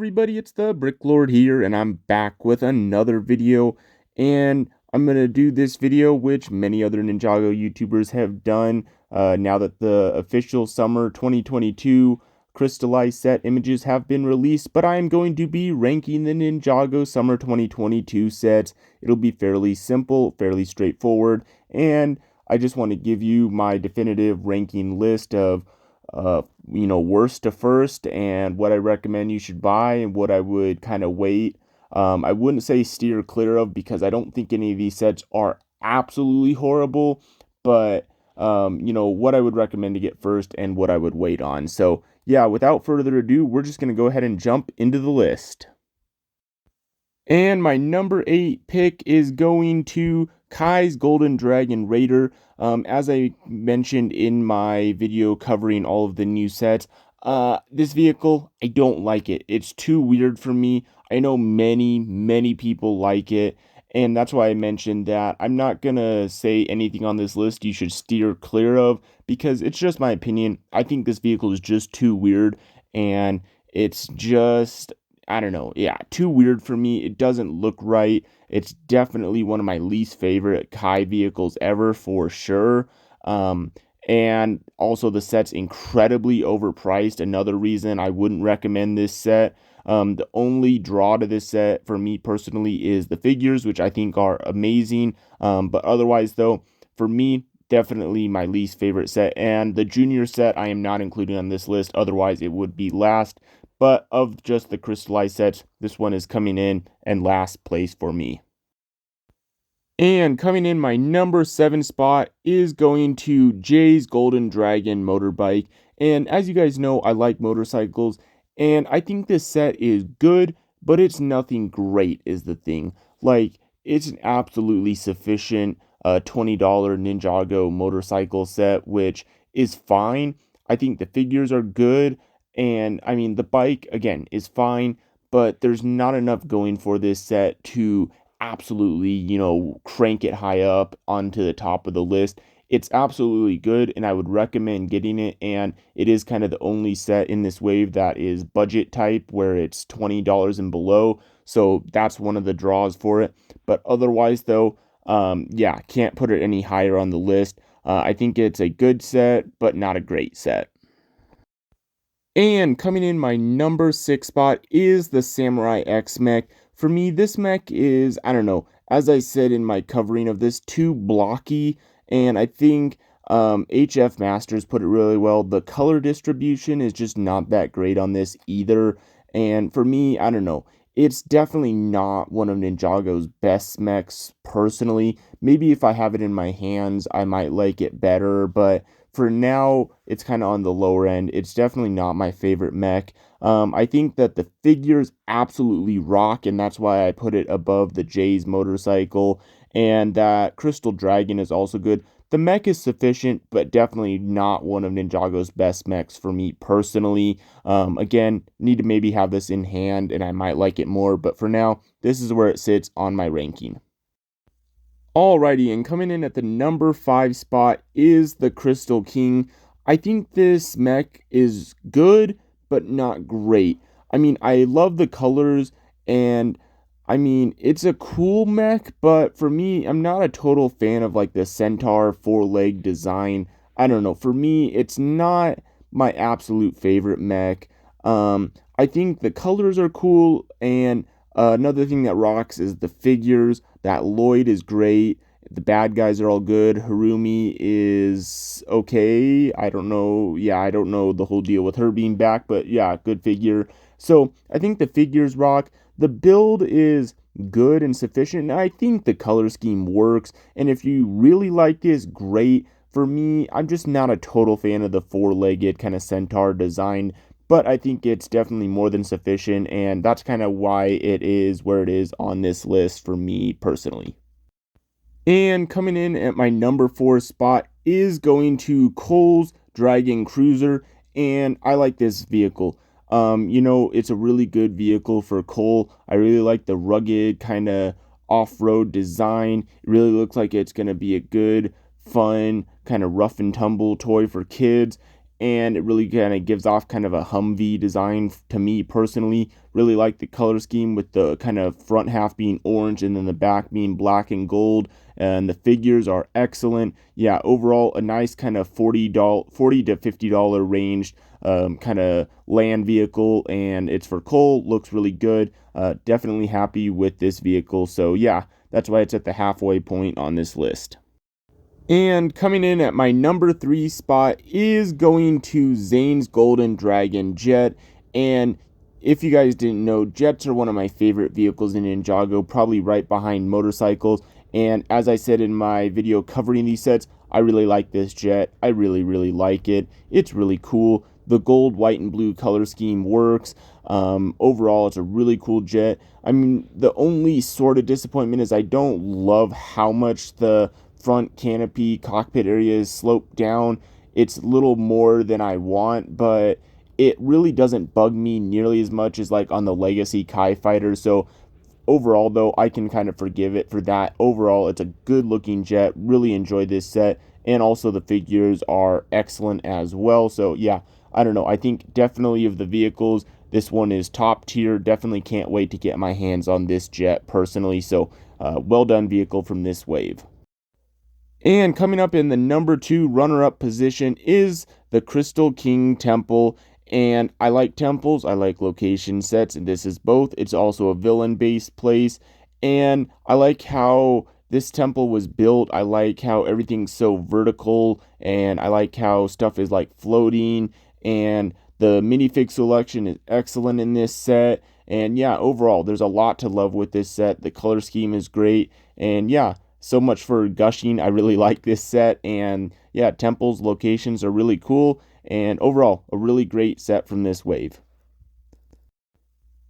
everybody, it's the Bricklord here, and I'm back with another video, and I'm going to do this video, which many other Ninjago YouTubers have done, now that the official summer 2022 crystallized set images have been released, but I am going to be ranking the Ninjago summer 2022 sets. It'll be fairly simple, fairly straightforward, and I just want to give you my definitive ranking list of worst to first, and what I recommend you should buy and what I would kind of wait. I wouldn't say steer clear of, because I don't think any of these sets are absolutely horrible, but what I would recommend to get first and what I would wait on. So yeah, without further ado, we're just going to go ahead and jump into the list. And my number 8 pick is going to Kai's Golden Dragon Raider. As I mentioned in my video covering all of the new sets, this vehicle, I don't like it. It's too weird for me. I know many people like it, and that's why I mentioned that I'm not gonna say anything on this list you should steer clear of, because it's just my opinion. I think this vehicle is just too weird, and it's just, I don't know, yeah, too weird for me. It doesn't look right. It's definitely one of my least favorite Kai vehicles ever, for sure. And also the set's incredibly overpriced. Another reason I wouldn't recommend this set. The only draw to this set for me personally is the figures, which I think are amazing. But otherwise, though, for me, definitely my least favorite set. And the junior set I am not including on this list. Otherwise, it would be last. But of just the crystallized sets, this one is coming in and last place for me. And coming in my number 7 spot is going to Jay's Golden Dragon Motorbike. And as you guys know, I like motorcycles, and I think this set is good, but it's nothing great is the thing. Like, it's an absolutely sufficient $20 Ninjago motorcycle set, which is fine. I think the figures are good, and I mean, the bike, again, is fine, but there's not enough going for this set to absolutely, crank it high up onto the top of the list. It's absolutely good, and I would recommend getting it, and it is kind of the only set in this wave that is budget type, where it's $20 and below, so that's one of the draws for it. But otherwise, though, yeah, can't put it any higher on the list. I think it's a good set, but not a great set. And coming in my number 6 spot is the Samurai X Mech. For me, this mech is, I don't know, as I said in my covering of this, too blocky, and I think HF Masters put it really well. The color distribution is just not that great on this either, and for me, I don't know, it's definitely not one of Ninjago's best mechs personally. Maybe if I have it in my hands, I might like it better, but for now, it's kind of on the lower end. It's definitely not my favorite mech. I think that the figures absolutely rock, and that's why I put it above the Jay's motorcycle, and that Crystal Dragon is also good. The mech is sufficient, but definitely not one of Ninjago's best mechs for me personally. Again, need to maybe have this in hand, and I might like it more, but for now, this is where it sits on my ranking. Alrighty, and coming in at the number 5 spot is the Crystal King. I think this mech is good, but not great. I mean, I love the colors, and I mean, it's a cool mech, but for me, I'm not a total fan of like the Centaur 4-leg design. I don't know, for me, it's not my absolute favorite mech. I think the colors are cool, and another thing that rocks is the figures. That Lloyd is great. The bad guys are all good. Harumi is okay. I don't know. Yeah, I don't know the whole deal with her being back, but yeah, good figure. So I think the figures rock. The build is good and sufficient, and I think the color scheme works. And if you really like this, great. For me, I'm just not a total fan of the 4-legged kind of centaur design, but I think it's definitely more than sufficient, and that's kind of why it is where it is on this list for me personally. And coming in at my number 4 spot is going to Cole's Dragon Cruiser, and I like this vehicle. It's a really good vehicle for Cole. I really like the rugged kind of off-road design. It really looks like it's going to be a good, fun, kind of rough and tumble toy for kids. and it really kind of gives off kind of a Humvee design to me personally. Really like the color scheme with the kind of front half being orange and then the back being black and gold, and the figures are excellent. Yeah, overall a nice kind of $40 to $50 range kind of land vehicle, and it's for coal. Looks really good. Definitely happy with this vehicle. So yeah, that's why it's at the halfway point on this list. And coming in at my number 3 spot is going to Zane's Golden Dragon Jet. And if you guys didn't know, jets are one of my favorite vehicles in Ninjago, probably right behind motorcycles. And as I said in my video covering these sets, I really like this jet. I really like it. It's really cool. The gold, white, and blue color scheme works. Overall, it's a really cool jet. I mean, the only sort of disappointment is I don't love how much the front canopy cockpit area is sloped down. It's a little more than I want, but it really doesn't bug me nearly as much as like on the Legacy Kai Fighter. So overall, though, I can kind of forgive it for that. Overall, it's a good looking jet. Really enjoyed this set, and also the figures are excellent as well. So yeah, I don't know, I think definitely of the vehicles, this one is top tier. Definitely can't wait to get my hands on this jet personally. So well done vehicle from this wave. And coming up in the number 2 runner-up position is the Crystal King Temple. And I like temples, I like location sets, and this is both. It's also a villain-based place, and I like how this temple was built. I like how everything's so vertical, and I like how stuff is like floating, and the minifig selection is excellent in this set. And yeah, overall, there's a lot to love with this set. The color scheme is great, and yeah, so much for gushing. I really like this set, and yeah, temples, locations are really cool, and overall, a really great set from this wave.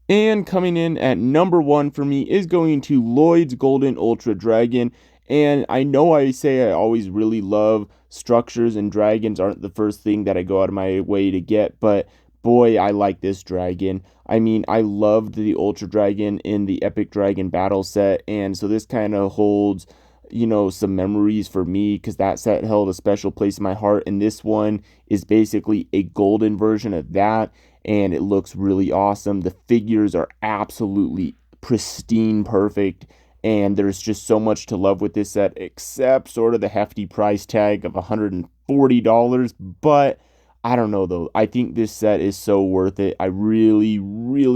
And coming in at number 1 for me is going to Lloyd's Golden Ultra Dragon. And I know I say I always really love structures, and dragons aren't the first thing that I go out of my way to get, but boy, I like this dragon. I mean, I loved the Ultra Dragon in the Epic Dragon Battle set, and so this kind of holds, you know, some memories for me because that set held a special place in my heart, and this one is basically a golden version of that, and it looks really awesome. The figures are absolutely pristine perfect, and there's just so much to love with this set, except sort of the hefty price tag of $140. But I don't know though, I think this set is so worth it. I really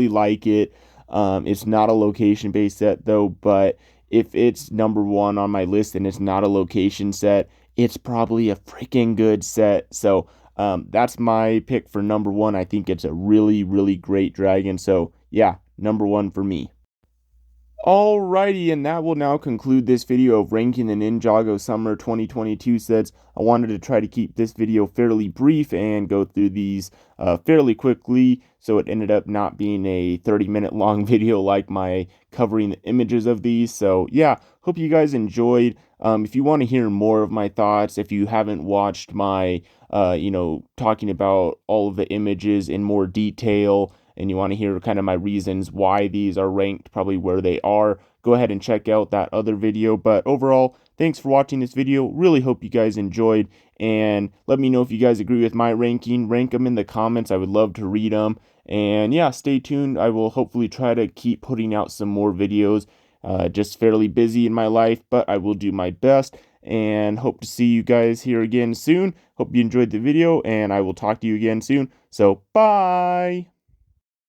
like it. It's not a location based set though, but if it's number 1 on my list and it's not a location set, it's probably a freaking good set. So that's my pick for number 1. I think it's a really great dragon. So yeah, number 1 for me. Alrighty, and that will now conclude this video of ranking the Ninjago Summer 2022 sets. I wanted to try to keep this video fairly brief and go through these fairly quickly, so it ended up not being a 30-minute long video like my covering the images of these. So yeah, hope you guys enjoyed. If you want to hear more of my thoughts, if you haven't watched my, talking about all of the images in more detail, and you want to hear kind of my reasons why these are ranked probably where they are, go ahead and check out that other video. But overall, thanks for watching this video. Really hope you guys enjoyed, and let me know if you guys agree with my ranking. Rank them in the comments. I would love to read them. And yeah, stay tuned. I will hopefully try to keep putting out some more videos. Just fairly busy in my life, but I will do my best, and hope to see you guys here again soon. Hope you enjoyed the video, and I will talk to you again soon. So bye.